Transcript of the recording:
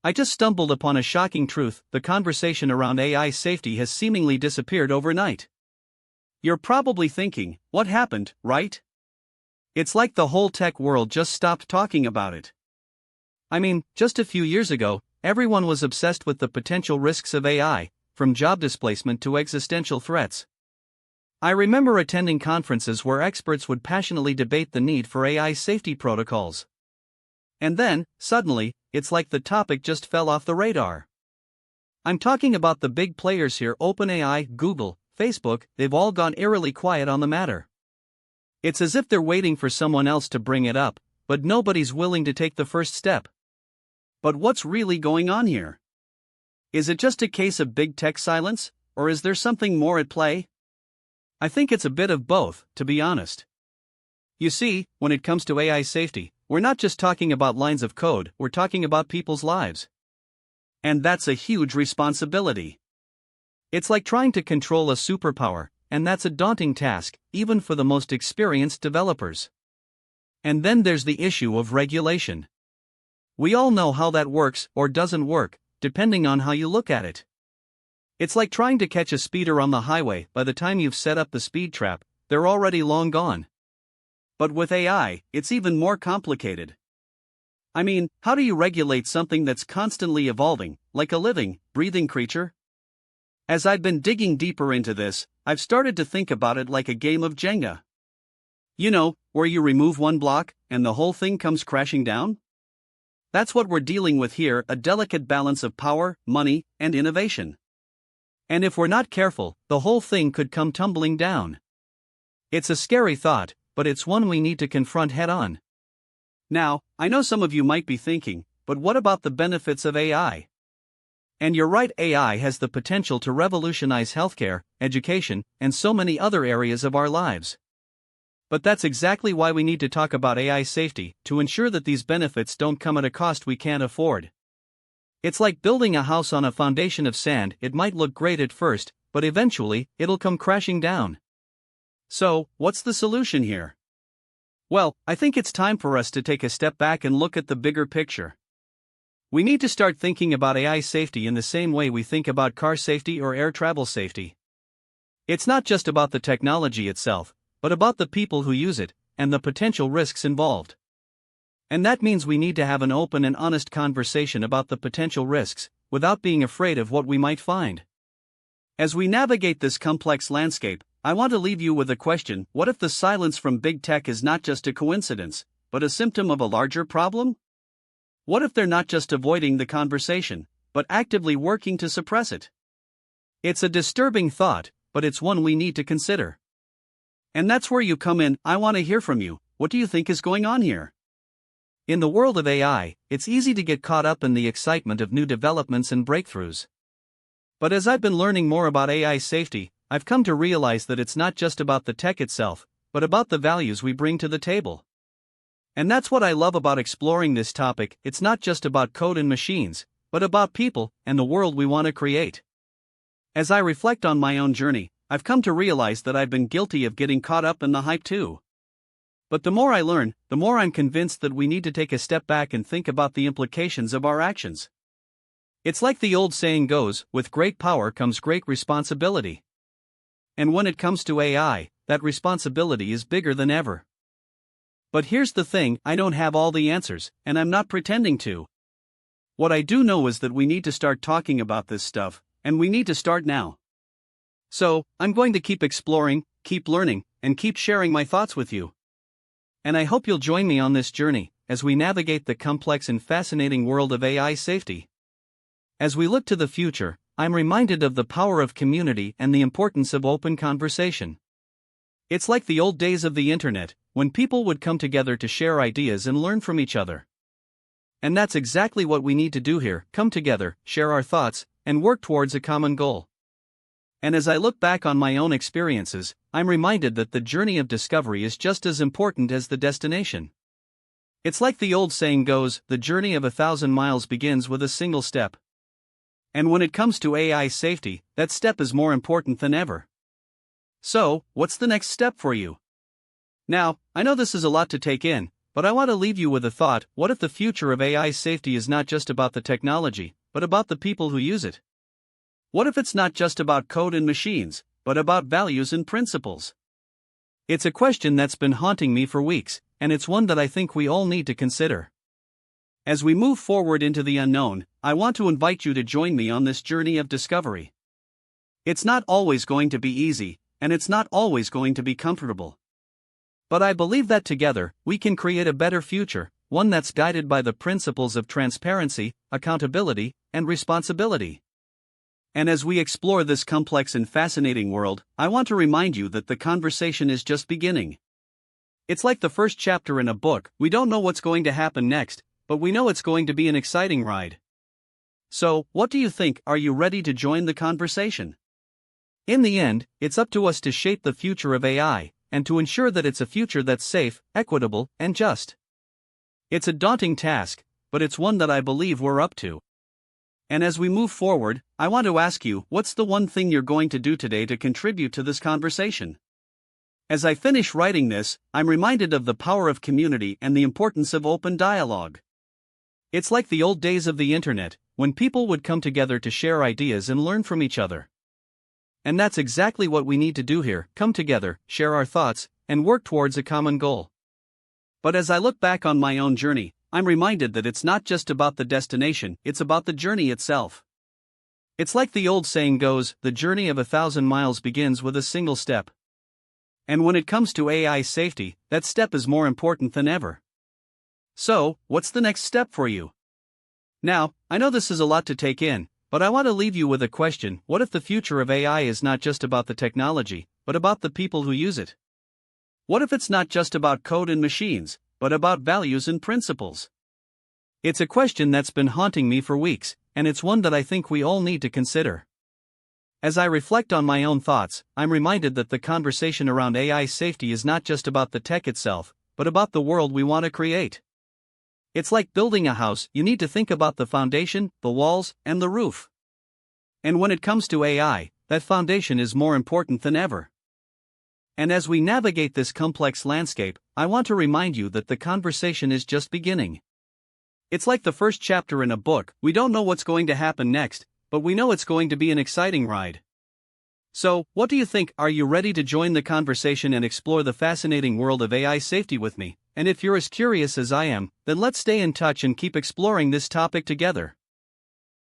I just stumbled upon a shocking truth: the conversation around AI safety has seemingly disappeared overnight. You're probably thinking, what happened, right? It's like the whole tech world just stopped talking about it. I mean, just a few years ago, everyone was obsessed with the potential risks of AI, from job displacement to existential threats. I remember attending conferences where experts would passionately debate the need for AI safety protocols. And then, suddenly, it's like the topic just fell off the radar. I'm talking about the big players here: OpenAI, Google, Facebook. They've all gone eerily quiet on the matter. It's as if they're waiting for someone else to bring it up, but nobody's willing to take the first step. But what's really going on here? Is it just a case of big tech silence, or is there something more at play? I think it's a bit of both, to be honest. You see, when it comes to AI safety, we're not just talking about lines of code, we're talking about people's lives. And that's a huge responsibility. It's like trying to control a superpower, and that's a daunting task, even for the most experienced developers. And then there's the issue of regulation. We all know how that works or doesn't work, depending on how you look at it. It's like trying to catch a speeder on the highway. By the time you've set up the speed trap, they're already long gone. But with AI, it's even more complicated. I mean, how do you regulate something that's constantly evolving, like a living, breathing creature? As I've been digging deeper into this, I've started to think about it like a game of Jenga. You know, where you remove one block, and the whole thing comes crashing down? That's what we're dealing with here: a delicate balance of power, money, and innovation. And if we're not careful, the whole thing could come tumbling down. It's a scary thought, but it's one we need to confront head on. Now, I know some of you might be thinking, but what about the benefits of AI? And you're right, AI has the potential to revolutionize healthcare, education, and so many other areas of our lives. But that's exactly why we need to talk about AI safety, to ensure that these benefits don't come at a cost we can't afford. It's like building a house on a foundation of sand. It might look great at first, but eventually, it'll come crashing down. So, what's the solution here? Well, I think it's time for us to take a step back and look at the bigger picture. We need to start thinking about AI safety in the same way we think about car safety or air travel safety. It's not just about the technology itself, but about the people who use it, and the potential risks involved. And that means we need to have an open and honest conversation about the potential risks, without being afraid of what we might find. As we navigate this complex landscape, I want to leave you with a question: what if the silence from big tech is not just a coincidence, but a symptom of a larger problem? What if they're not just avoiding the conversation, but actively working to suppress it? It's a disturbing thought, but it's one we need to consider. And that's where you come in. I want to hear from you. What do you think is going on here? In the world of AI, it's easy to get caught up in the excitement of new developments and breakthroughs. But as I've been learning more about AI safety, I've come to realize that it's not just about the tech itself, but about the values we bring to the table. And that's what I love about exploring this topic. It's not just about code and machines, but about people and the world we want to create. As I reflect on my own journey, I've come to realize that I've been guilty of getting caught up in the hype too. But the more I learn, the more I'm convinced that we need to take a step back and think about the implications of our actions. It's like the old saying goes, with great power comes great responsibility. And when it comes to AI, that responsibility is bigger than ever. But here's the thing: I don't have all the answers, and I'm not pretending to. What I do know is that we need to start talking about this stuff, and we need to start now. So, I'm going to keep exploring, keep learning, and keep sharing my thoughts with you. And I hope you'll join me on this journey, as we navigate the complex and fascinating world of AI safety. As we look to the future, I'm reminded of the power of community and the importance of open conversation. It's like the old days of the internet, when people would come together to share ideas and learn from each other. And that's exactly what we need to do here: come together, share our thoughts, and work towards a common goal. And as I look back on my own experiences, I'm reminded that the journey of discovery is just as important as the destination. It's like the old saying goes, the journey of 1,000 miles begins with a single step. And when it comes to AI safety, that step is more important than ever. So, what's the next step for you? Now, I know this is a lot to take in, but I want to leave you with a thought: what if the future of AI safety is not just about the technology, but about the people who use it? What if it's not just about code and machines, but about values and principles? It's a question that's been haunting me for weeks, and it's one that I think we all need to consider. As we move forward into the unknown, I want to invite you to join me on this journey of discovery. It's not always going to be easy, and it's not always going to be comfortable. But I believe that together, we can create a better future, one that's guided by the principles of transparency, accountability, and responsibility. And as we explore this complex and fascinating world, I want to remind you that the conversation is just beginning. It's like the first chapter in a book. We don't know what's going to happen next, but we know it's going to be an exciting ride. So, what do you think? Are you ready to join the conversation? In the end, it's up to us to shape the future of AI, and to ensure that it's a future that's safe, equitable, and just. It's a daunting task, but it's one that I believe we're up to. And as we move forward, I want to ask you, what's the one thing you're going to do today to contribute to this conversation? As I finish writing this, I'm reminded of the power of community and the importance of open dialogue. It's like the old days of the internet, when people would come together to share ideas and learn from each other. And that's exactly what we need to do here: come together, share our thoughts, and work towards a common goal. But as I look back on my own journey, I'm reminded that it's not just about the destination, it's about the journey itself. It's like the old saying goes, the journey of 1,000 miles begins with a single step. And when it comes to AI safety, that step is more important than ever. So, what's the next step for you? Now, I know this is a lot to take in, but I want to leave you with a question: what if the future of AI is not just about the technology, but about the people who use it? What if it's not just about code and machines, but about values and principles? It's a question that's been haunting me for weeks, and it's one that I think we all need to consider. As I reflect on my own thoughts, I'm reminded that the conversation around AI safety is not just about the tech itself, but about the world we want to create. It's like building a house. You need to think about the foundation, the walls, and the roof. And when it comes to AI, that foundation is more important than ever. And as we navigate this complex landscape, I want to remind you that the conversation is just beginning. It's like the first chapter in a book. We don't know what's going to happen next, but we know it's going to be an exciting ride. So, what do you think? Are you ready to join the conversation and explore the fascinating world of AI safety with me? And if you're as curious as I am, then let's stay in touch and keep exploring this topic together.